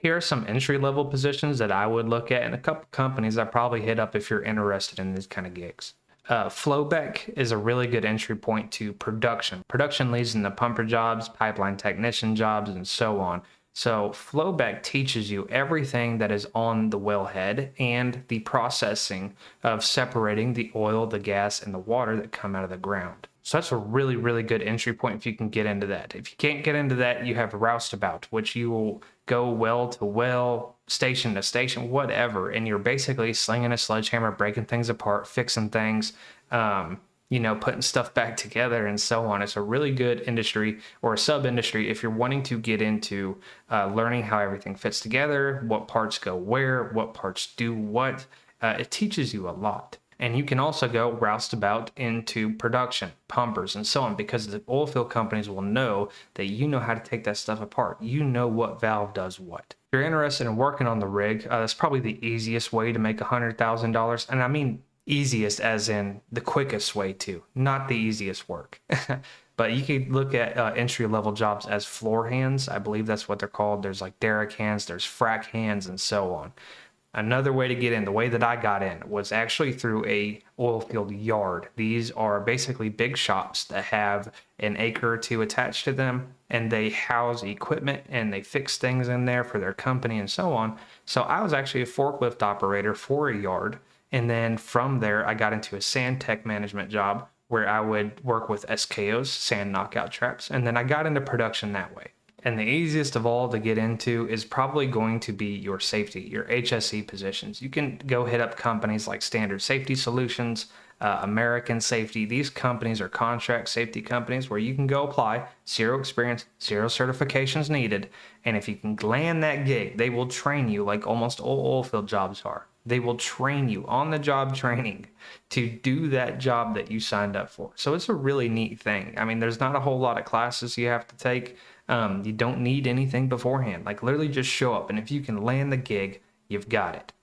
Here are some entry level positions that I would look at, and a couple companies I probably hit up if you're interested in these kind of gigs. Flowback is a really good entry point to production. Production leads into pumper jobs, pipeline technician jobs, and so on. So, flowback teaches you everything that is on the wellhead and the processing of separating the oil, the gas, and the water that come out of the ground. So that's a really, really good entry point if you can get into that. If you can't get into that, you have roustabout, which you will go well to well, station to station, whatever, and you're basically slinging a sledgehammer, breaking things apart, fixing things, putting stuff back together, and so on. It's a really good industry or a sub industry if you're wanting to get into learning how everything fits together, what parts go where, what parts do what. It teaches you a lot. And you can also go roustabout into production, pumpers, and so on, because the oil field companies will know that you know how to take that stuff apart. You know what valve does what. If you're interested in working on the rig, that's probably the easiest way to make $100,000. And I mean easiest as in the quickest way too, not the easiest work. But you could look at entry-level jobs as floor hands. I believe that's what they're called. There's like derrick hands, there's frac hands, and so on. Another way to get in, the way that I got in, was actually through a oil field yard. These are basically big shops that have an acre or two attached to them, and they house equipment and they fix things in there for their company and so on. So I was actually a forklift operator for a yard, and then from there I got into a sand tech management job where I would work with SKOs, sand knockout traps, and then I got into production that way. And the easiest of all to get into is probably going to be your safety, your HSE positions. You can go hit up companies like Standard Safety Solutions, American Safety. These companies are contract safety companies where you can go apply, zero experience, zero certifications needed. And if you can land that gig, they will train you like almost all oil field jobs are. They will train you on the job training to do that job that you signed up for. So it's a really neat thing. I mean, there's not a whole lot of classes you have to take. You don't need anything beforehand. Like literally just show up. And if you can land the gig, you've got it.